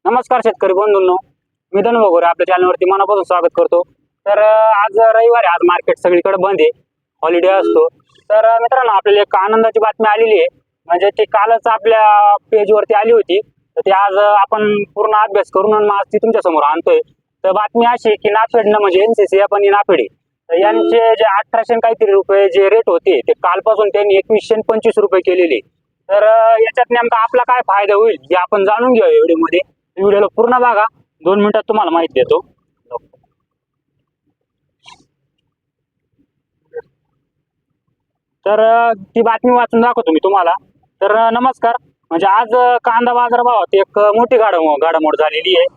नमस्कार शेतकरी बंधूंनो, मी धनु वगैरे आपल्या चॅनलवरती मनापासून स्वागत करतो। तर आज रविवार आहे, आज मार्केट सगळीकडे बंद आहे, हॉलिडे असतो। तर मित्रांनो, आपल्याला एक आनंदाची बातमी आलेली आहे, म्हणजे ती कालच आपल्या पेजवरती आली होती। तर ती आज आपण पूर्ण अभ्यास करून आज ती तुमच्या समोर आणतोय। तर बातमी अशी की नाफेडनं म्हणजे एनसीसी आणि नाफेड तर यांचे जे 1800 काहीतरी रुपये जे रेट होते ते कालपासून त्यांनी 2125 रुपये केलेले। तर याच्यात नेमका आपला काय फायदा होईल हे आपण जाणून घेऊया व्हिडिओमध्ये। व्हिडिओला पूर्ण बघा, 2 मिनिटात तुम्हाला माहिती देतो। तर ती बातमी वाचून दाखवतो मी तुम्हाला। तर नमस्कार, म्हणजे आज कांदा बाजार भावात एक मोठी घडामोड झालेली आहे।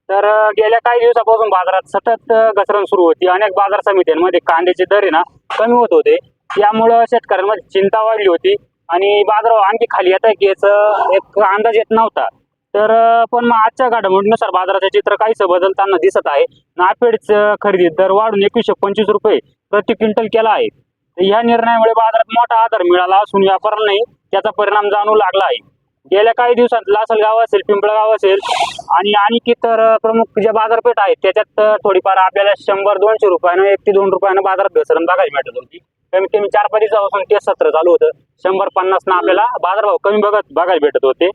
तर गेल्या काही दिवसापासून बाजारात सतत घसरण सुरू होती। अनेक बाजार समित्यांमध्ये कांद्याचे दर आहे ना कमी होत होते, त्यामुळं शेतकऱ्यांमध्ये चिंता वाढली होती आणि बाजारभाव आणखी खाली येत आहे की याचा एक अंदाज येत नव्हता। तर पण मग आजच्या घडामोडीनुसार बाजाराचे चित्र काहीसं बदलताना दिसत आहे। नाफेडचं खरेदी दर वाढून 2125 रुपये प्रति क्विंटल केला आहे। या निर्णयामुळे बाजारात मोठा आधार मिळाला असून व्यापाऱ्यांनाही त्याचा परिणाम जाणवू लागला आहे। गेल्या काही दिवसात लासलगाव असेल, पिंपळगाव असेल आणि इतर प्रमुख ज्या बाजारपेठ आहेत त्याच्यात थोडीफार आपल्याला 100-200 रुपयानं 1 ते 2 रुपयानं बाजारात घसरण बघायला भेटत होती। कमीत कमी 4-5 दिवसापासून तेच सत्र चालू होतं। 100-50 ना आपल्याला बाजारभाव कमी बघायला भेटत होते।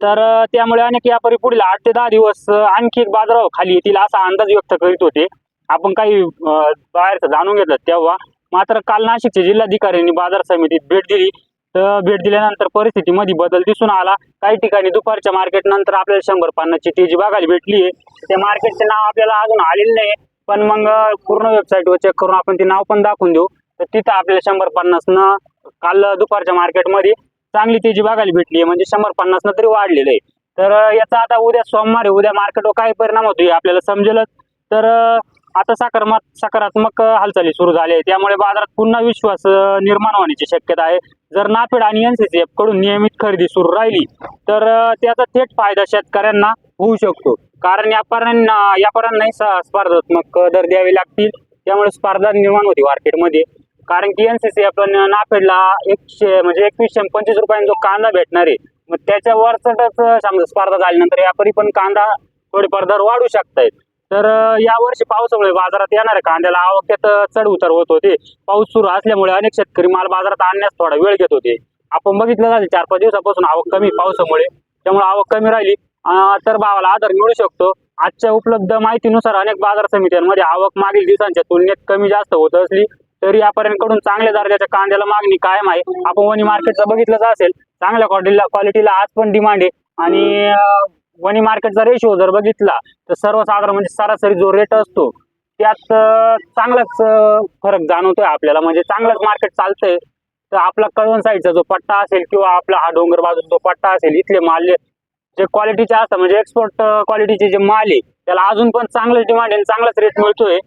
तर त्यामुळे अनेक व्यापारी पुढील 8 ते 10 दिवस आणखी बाजारभाव खाली येतील असा अंदाज व्यक्त करीत होते। आपण काही बाहेरचं जाणून घेतलं तेव्हा मात्र काल नाशिकचे जिल्हाधिकाऱ्यांनी बाजार समितीत भेट दिली। तर भेट दिल्यानंतर परिस्थितीमध्ये बदल दिसून आला। काही ठिकाणी दुपारच्या मार्केट नंतर आपल्याला 100-50 ची तेजी बघायला भेटली आहे। त्या मार्केटचे नाव आपल्याला अजून आलेलं नाही, पण मग पूर्ण वेबसाईटवर चेक करून आपण ते नाव पण दाखवून देऊ। तर तिथं आपल्याला 100-50 न काल दुपारच्या मार्केटमध्ये चांगली तेजी बघायला भेटली आहे, म्हणजे 100-50 न तरी वाढलेलं आहे। तर याचा आता उद्या सोमवार आहे, उद्या मार्केटवर काय परिणाम होतो आपल्याला समजेलच। तर आता सकारात्मक हालचाली सुरू झाल्या आहेत, त्यामुळे बाजारात पुन्हा विश्वास निर्माण होण्याची शक्यता आहे। जर नाफेड आणि एनसीसीएफ कडून नियमित खरेदी सुरू राहिली तर त्याचा थेट फायदा शेतकऱ्यांना होऊ शकतो, कारण व्यापाऱ्यांनाही स्पर्धात्मक दर द्यावे लागतील, त्यामुळे स्पर्धा निर्माण होती मार्केटमध्ये। कारण की एनसीसीएफ नाफेडला 2125 रुपयांचा जो कांदा भेटणार आहे, मग त्याच्यावर समजा स्पर्धा झाल्यानंतर व्यापारी पण कांदा थोडेफार दर वाढू शकतायत। तर यावर्षी पावसामुळे बाजारात येणाऱ्या कांद्याला आवकेत चढ उतार होत होते। पाऊस सुरू असल्यामुळे अनेक शेतकरी माल बाजारात आणण्यास थोडा वेळ घेत होते। आपण बघितलं झालं 4-5 दिवसापासून आवक कमी पावसामुळे, त्यामुळे आवक कमी राहिली तर भावाला आधार मिळू शकतो। आजच्या उपलब्ध माहितीनुसार अनेक बाजार समित्यांमध्ये आवक मागील दिवसांच्या तुलनेत कमी जास्त होत असली तरी व्यापाऱ्यांकडून चांगल्या दर्जाच्या कांद्याला मागणी कायम आहे। आपण वणी मार्केटचं बघितलंच असेल, चांगल्या क्वालिटीला आज पण डिमांड आहे। आणि वणी मार्केटचा रेशो जर बघितला तर सर्वसाधारण म्हणजे सरासरी जो रेट असतो त्यात चांगलाच फरक जाणवतोय आपल्याला, म्हणजे चांगलंच मार्केट चालतंय। तर आपला कळवण साईडचा जो पट्टा असेल किंवा आपला हा डोंगर बाजूचा जो पट्टा असेल, इथले माल जे क्वालिटीचे असतात म्हणजे एक्सपोर्ट क्वालिटीचे जे माल आहे त्याला अजून पण चांगलंच डिमांड आहे, चांगलाच रेट मिळतोय।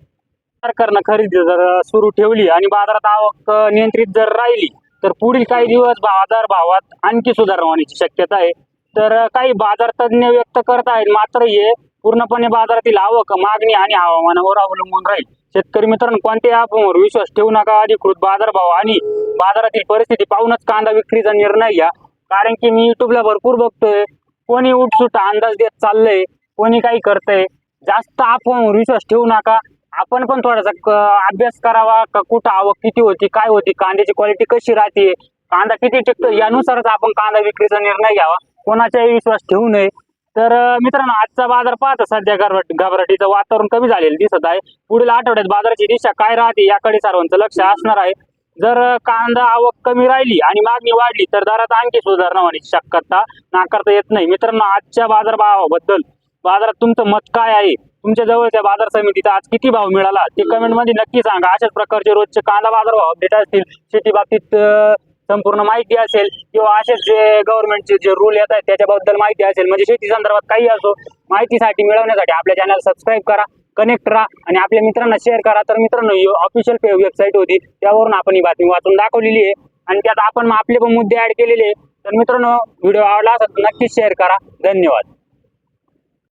सरकारनं खरेदी जर सुरू ठेवली आणि बाजारात आवक नियंत्रित जर राहिली तर पुढील काही दिवस भावात आणखी सुधारणा होण्याची शक्यता आहे। तर काही बाजार तज्ञ व्यक्त करत आहेत, मात्र हे पूर्णपणे बाजारातील आवक, मागणी आणि हवामानावर अवलंबून राहील। शेतकरी मित्रांनो, कोणत्याही अफवांवर विश्वास ठेवू नका। अधिकृत बाजारभाव आणि बाजारातील परिस्थिती पाहूनच कांदा विक्रीचा निर्णय घ्या। कारण की मी युट्यूबला भरपूर बघतोय, कोणी उठसूट अंदाज देत चाललंय, कोणी काही करतंय। जास्त अफवांवर विश्वास ठेवू नका। आपण पण थोडासा अभ्यास करावा, कुठं आवक किती होती, काय होती, कांद्याची क्वालिटी कशी राहते, कांदा किती टिकतो, यानुसारच आपण कांदा विक्रीचा निर्णय घ्यावा, कोणाचाही विश्वास ठेवू नये। तर मित्रांनो, आजचा बाजार पाहता सध्या घबराटीचं वातावरण कमी झालेलं दिसत आहे। पुढील आठवड्यात बाजाराची दिशा काय राहते याकडे सर्वांचं लक्ष असणार आहे। जर कांदा आवक कमी राहिली आणि मागणी वाढली तर दरात आणखी सुधारणा होण्याची शक्यता नाकारता येत नाही। मित्रांनो, आजच्या बाजारात तुमचं मत काय आहे? तुमच्या जवळच्या बाजार समितीत आज किती भाव मिळाला ते कमेंट मध्ये नक्की सांगा। अशाच प्रकारचे रोजचे कांदा बाजारभाव अपडेट असतील, शेती बाबतीत संपूर्ण माहिती असेल किंवा असेच जे गव्हर्नमेंटचे जे रूल येत आहेत त्याच्याबद्दल माहिती असेल, म्हणजे शेती संदर्भात काही असो, माहितीसाठी मिळवण्यासाठी आपल्या चॅनल सबस्क्राईब करा, कनेक्ट राहा आणि आपल्या मित्रांना शेअर करा। तर मित्रांनो, ऑफिशियल वेबसाईट होती त्यावरून आपण ही बातमी वाचून दाखवलेली आहे आणि त्यात आपण आपले पण मुद्दे ऍड केलेले आहे। तर मित्रांनो, व्हिडिओ आवडला असेल तर नक्कीच शेअर करा। धन्यवाद।